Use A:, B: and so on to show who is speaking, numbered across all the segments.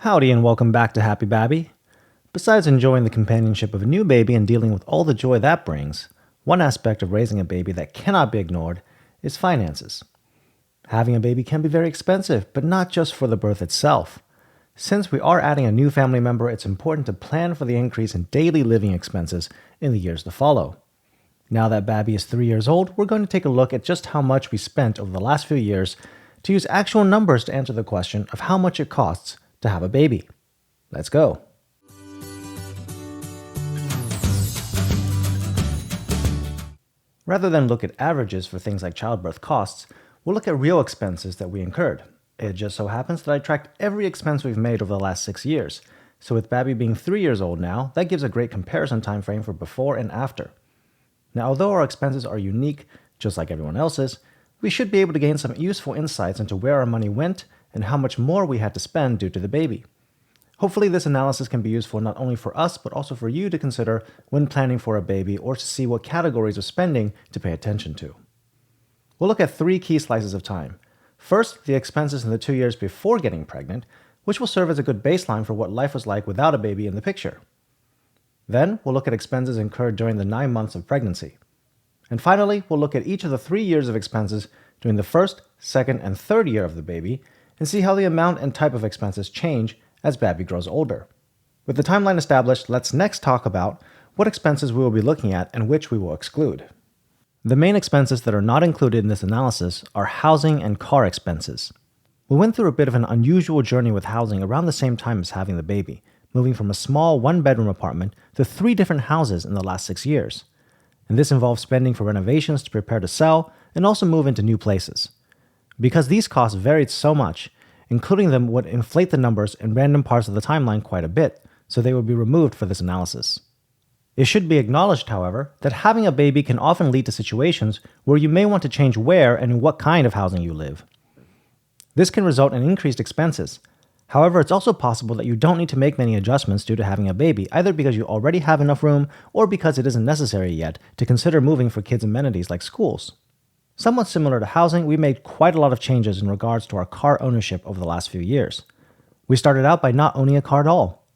A: Howdy and welcome back to Happy Babby. Besides enjoying the companionship of a new baby and dealing with all the joy that brings, one aspect of raising a baby that cannot be ignored is finances. Having a baby can be very expensive, but not just for the birth itself. Since we are adding a new family member, it's important to plan for the increase in daily living expenses in the years to follow. Now that Babby is 3 years old, we're going to take a look at just how much we spent over the last few years to use actual numbers to answer the question of how much it costs to have a baby. Let's go. Rather than look at averages for things like childbirth costs, we'll look at real expenses that we incurred. It just so happens that I tracked every expense we've made over the last 6 years. So with Babby being 3 years old now, that gives a great comparison time frame for before and after. Now, although our expenses are unique, just like everyone else's, we should be able to gain some useful insights into where our money went and how much more we had to spend due to the baby. Hopefully this analysis can be useful not only for us, but also for you to consider when planning for a baby or to see what categories of spending to pay attention to. We'll look at 3 key slices of time. First, the expenses in the 2 years before getting pregnant, which will serve as a good baseline for what life was like without a baby in the picture. Then, we'll look at expenses incurred during the 9 months of pregnancy. And finally, we'll look at each of the 3 years of expenses during the first, second, and third year of the baby, and see how the amount and type of expenses change as Babby grows older. With the timeline established, let's next talk about what expenses we will be looking at and which we will exclude. The main expenses that are not included in this analysis are housing and car expenses. We went through a bit of an unusual journey with housing around the same time as having the baby, moving from a small 1-bedroom apartment to 3 different houses in the last 6 years. And this involves spending for renovations to prepare to sell and also move into new places. Because these costs varied so much, including them would inflate the numbers in random parts of the timeline quite a bit, so they would be removed for this analysis. It should be acknowledged, however, that having a baby can often lead to situations where you may want to change where and in what kind of housing you live. This can result in increased expenses. However, it's also possible that you don't need to make many adjustments due to having a baby, either because you already have enough room or because it isn't necessary yet to consider moving for kids' amenities like schools. Somewhat similar to housing, we made quite a lot of changes in regards to our car ownership over the last few years. We started out by not owning a car at all.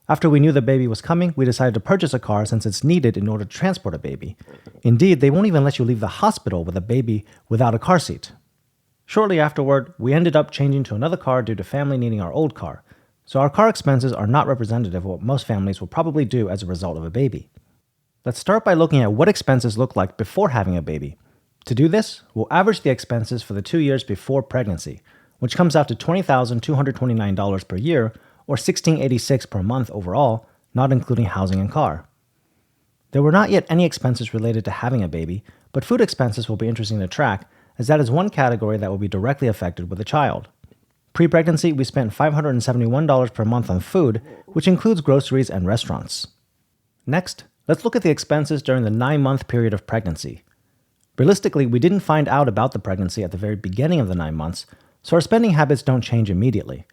A: After we knew the baby was coming, we decided to purchase a car since it's needed in order to transport a baby. Indeed, they won't even let you leave the hospital with a baby without a car seat. Shortly afterward, we ended up changing to another car due to family needing our old car, so our car expenses are not representative of what most families will probably do as a result of a baby. Let's start by looking at what expenses look like before having a baby. To do this, we'll average the expenses for the 2 years before pregnancy, which comes out to $20,229 per year, or $1,686 per month overall, not including housing and car. There were not yet any expenses related to having a baby, but food expenses will be interesting to track, as that is one category that will be directly affected with a child. Pre-pregnancy, we spent $571 per month on food, which includes groceries and restaurants. Next, let's look at the expenses during the 9-month period of pregnancy. Realistically, we didn't find out about the pregnancy at the very beginning of the 9 months, so our spending habits don't change immediately.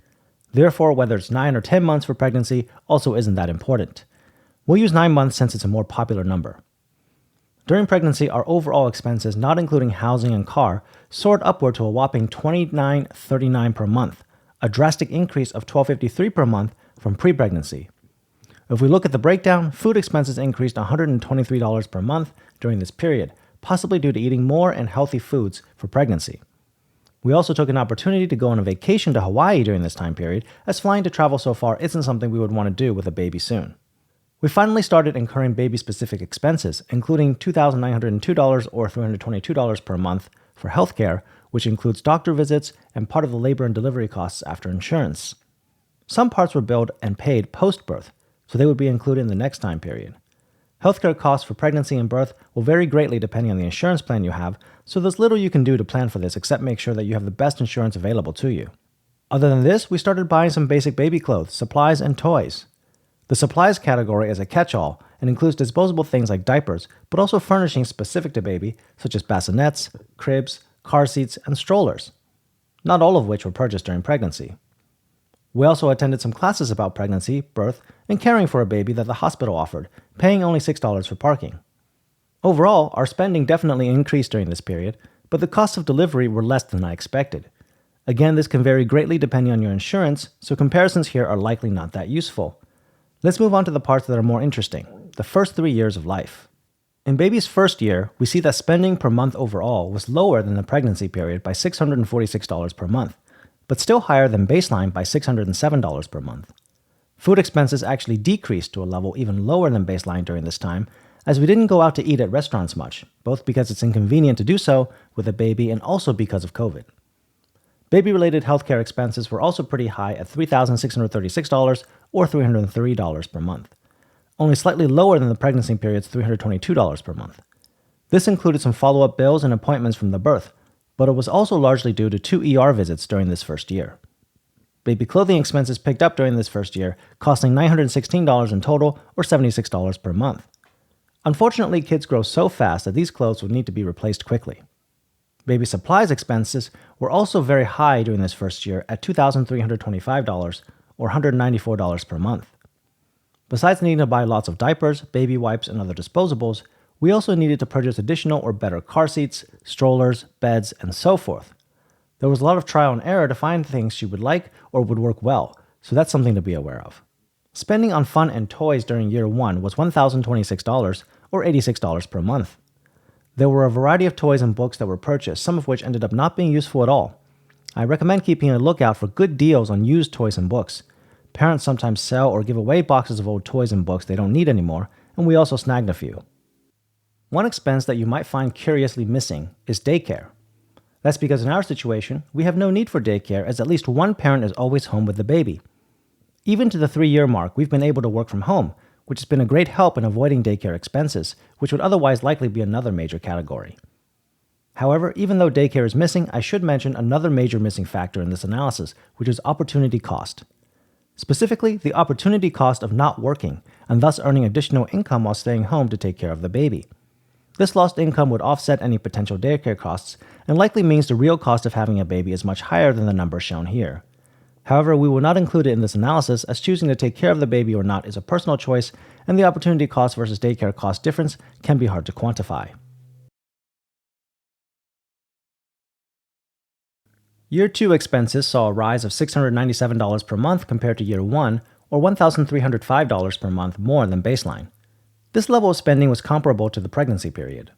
A: Therefore, whether it's 9 or 10 months for pregnancy also isn't that important. We'll use 9 months since it's a more popular number. During pregnancy, our overall expenses, not including housing and car, soared upward to a whopping $29.39 per month, a drastic increase of $12.53 per month from pre-pregnancy. If we look at the breakdown, food expenses increased $123 per month during this period, possibly due to eating more and healthy foods for pregnancy. We also took an opportunity to go on a vacation to Hawaii during this time period, as flying to travel so far isn't something we would want to do with a baby soon. We finally started incurring baby-specific expenses, including $2,902 or $322 per month for healthcare, which includes doctor visits and part of the labor and delivery costs after insurance. Some parts were billed and paid post-birth, so they would be included in the next time period. Healthcare costs for pregnancy and birth will vary greatly depending on the insurance plan you have, so there's little you can do to plan for this except make sure that you have the best insurance available to you. Other than this, we started buying some basic baby clothes, supplies, and toys. The supplies category is a catch-all and includes disposable things like diapers, but also furnishings specific to baby, such as bassinets, cribs, car seats, and strollers, not all of which were purchased during pregnancy. We also attended some classes about pregnancy, birth, and caring for a baby that the hospital offered, paying only $6 for parking. Overall, our spending definitely increased during this period, but the costs of delivery were less than I expected. Again, this can vary greatly depending on your insurance, so comparisons here are likely not that useful. Let's move on to the parts that are more interesting, the first 3 years of life. In baby's first year, we see that spending per month overall was lower than the pregnancy period by $646 per month, but still higher than baseline by $607 per month. Food expenses actually decreased to a level even lower than baseline during this time, as we didn't go out to eat at restaurants much, both because it's inconvenient to do so with a baby and also because of COVID. Baby-related healthcare expenses were also pretty high at $3,636 or $303 per month, only slightly lower than the pregnancy period's $322 per month. This included some follow-up bills and appointments from the birth, but it was also largely due to 2 ER visits during this first year. Baby clothing expenses picked up during this first year, costing $916 in total or $76 per month. Unfortunately, kids grow so fast that these clothes would need to be replaced quickly. Baby supplies expenses were also very high during this first year at $2,325 or $194 per month. Besides needing to buy lots of diapers, baby wipes, and other disposables, we also needed to purchase additional or better car seats, strollers, beds, and so forth. There was a lot of trial and error to find things she would like or would work well, so that's something to be aware of. Spending on fun and toys during year 1 was $1,026 or $86 per month. There were a variety of toys and books that were purchased, some of which ended up not being useful at all. I recommend keeping a lookout for good deals on used toys and books. Parents sometimes sell or give away boxes of old toys and books they don't need anymore, and we also snagged a few. One expense that you might find curiously missing is daycare. That's because in our situation, we have no need for daycare as at least one parent is always home with the baby. Even to the 3-year mark, we've been able to work from home, which has been a great help in avoiding daycare expenses, which would otherwise likely be another major category. However, even though daycare is missing, I should mention another major missing factor in this analysis, which is opportunity cost. Specifically, the opportunity cost of not working, and thus earning additional income while staying home to take care of the baby. This lost income would offset any potential daycare costs, and likely means the real cost of having a baby is much higher than the numbers shown here. However, we will not include it in this analysis, as choosing to take care of the baby or not is a personal choice, and the opportunity cost versus daycare cost difference can be hard to quantify. Year 2 expenses saw a rise of $697 per month compared to Year 1, or $1,305 per month more than baseline. This level of spending was comparable to the pregnancy period.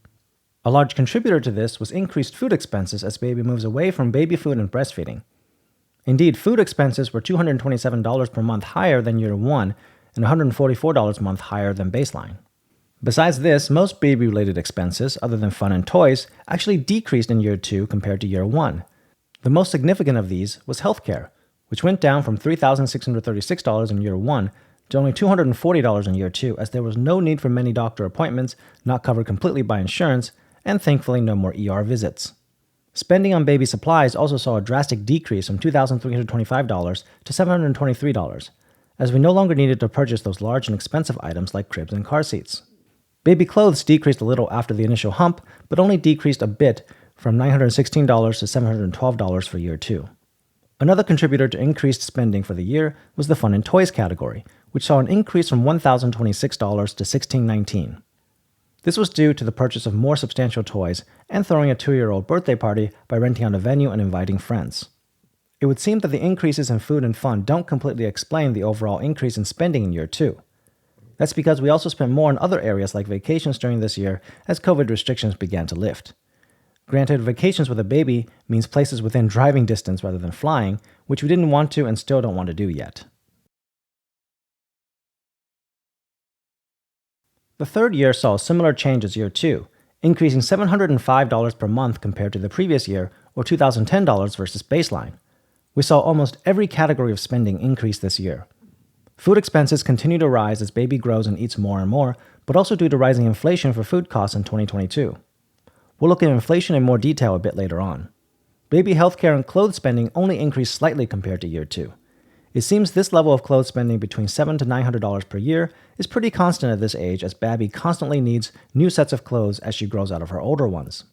A: A large contributor to this was increased food expenses as baby moves away from baby food and breastfeeding. Indeed, food expenses were $227 per month higher than Year 1 and $144 a month higher than baseline. Besides this, most baby-related expenses, other than fun and toys, actually decreased in Year 2 compared to Year 1. The most significant of these was healthcare, which went down from $3,636 in Year 1 to only $240 in Year 2, as there was no need for many doctor appointments, not covered completely by insurance, and thankfully no more ER visits. Spending on baby supplies also saw a drastic decrease from $2,325 to $723, as we no longer needed to purchase those large and expensive items like cribs and car seats. Baby clothes decreased a little after the initial hump, but only decreased a bit from $916 to $712 for Year 2. Another contributor to increased spending for the year was the fun and toys category, which saw an increase from $1,026 to $1,619. This was due to the purchase of more substantial toys and throwing a 2-year-old birthday party by renting out a venue and inviting friends. It would seem that the increases in food and fun don't completely explain the overall increase in spending in Year 2. That's because we also spent more in other areas like vacations during this year as COVID restrictions began to lift. Granted, vacations with a baby means places within driving distance rather than flying, which we didn't want to and still don't want to do yet. The third year saw a similar change as Year 2, increasing $705 per month compared to the previous year, or $2,010 versus baseline. We saw almost every category of spending increase this year. Food expenses continue to rise as baby grows and eats more and more, but also due to rising inflation for food costs in 2022. We'll look at inflation in more detail a bit later on. Baby healthcare and clothes spending only increased slightly compared to Year 2. It seems this level of clothes spending between $700 to $900 per year is pretty constant at this age, as Babby constantly needs new sets of clothes as she grows out of her older ones.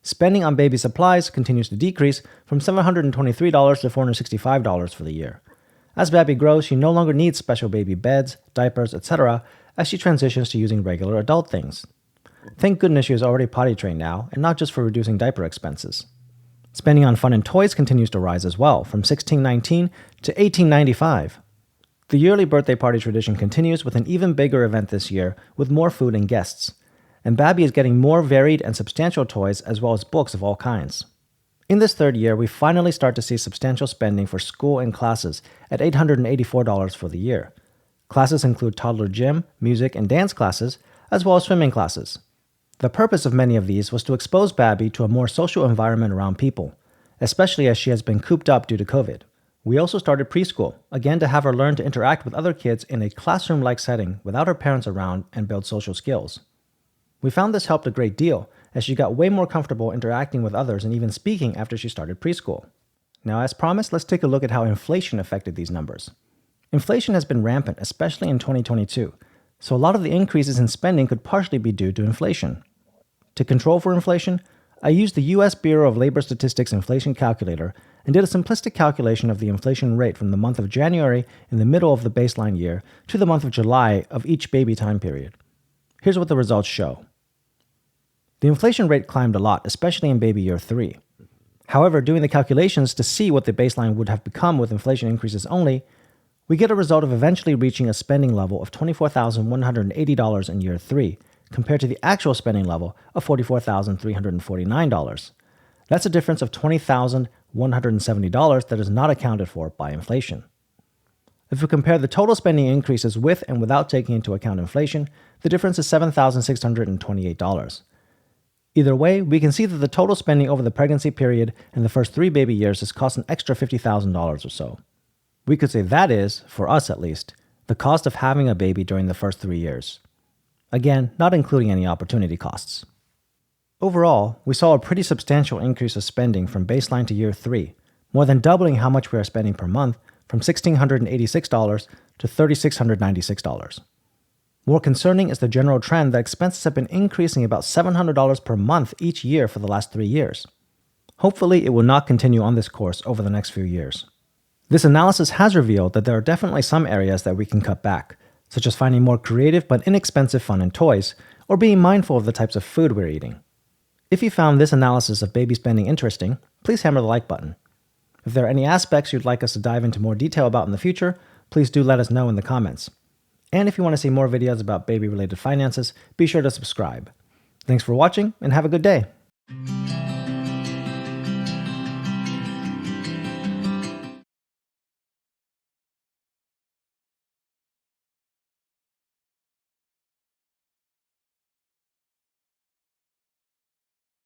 A: Spending on baby supplies continues to decrease from $723 to $465 for the year. As Babby grows, she no longer needs special baby beds, diapers, etc., as she transitions to using regular adult things. Thank goodness she is already potty trained now, and not just for reducing diaper expenses. Spending on fun and toys continues to rise as well, from $16.19 to $18.95. The yearly birthday party tradition continues with an even bigger event this year with more food and guests. And Babby is getting more varied and substantial toys as well as books of all kinds. In this third year, we finally start to see substantial spending for school and classes at $884 for the year. Classes include toddler gym, music, and dance classes, as well as swimming classes. The purpose of many of these was to expose Babby to a more social environment around people, especially as she has been cooped up due to COVID. We also started preschool, again to have her learn to interact with other kids in a classroom-like setting without her parents around and build social skills. We found this helped a great deal, as she got way more comfortable interacting with others and even speaking after she started preschool. Now, as promised, let's take a look at how inflation affected these numbers. Inflation has been rampant, especially in 2022, so a lot of the increases in spending could partially be due to inflation. To control for inflation, I used the U.S. Bureau of Labor Statistics inflation calculator and did a simplistic calculation of the inflation rate from the month of January in the middle of the baseline year to the month of July of each baby time period. Here's what the results show. The inflation rate climbed a lot, especially in baby year 3. However, doing the calculations to see what the baseline would have become with inflation increases only, we get a result of eventually reaching a spending level of $24,180 in year 3, compared to the actual spending level of $44,349. That's a difference of $20,170 that is not accounted for by inflation. If we compare the total spending increases with and without taking into account inflation, the difference is $7,628. Either way, we can see that the total spending over the pregnancy period and the first 3 baby years has cost an extra $50,000 or so. We could say that is, for us at least, the cost of having a baby during the first 3 years. Again, not including any opportunity costs. Overall, we saw a pretty substantial increase of spending from baseline to year 3, more than doubling how much we are spending per month from $1,686 to $3,696. More concerning is the general trend that expenses have been increasing about $700 per month each year for the last 3 years. Hopefully, it will not continue on this course over the next few years. This analysis has revealed that there are definitely some areas that we can cut back, such as finding more creative but inexpensive fun and toys, or being mindful of the types of food we're eating. If you found this analysis of baby spending interesting, please hammer the like button. If there are any aspects you'd like us to dive into more detail about in the future, please do let us know in the comments. And if you want to see more videos about baby-related finances, be sure to subscribe. Thanks for watching, and have a good day!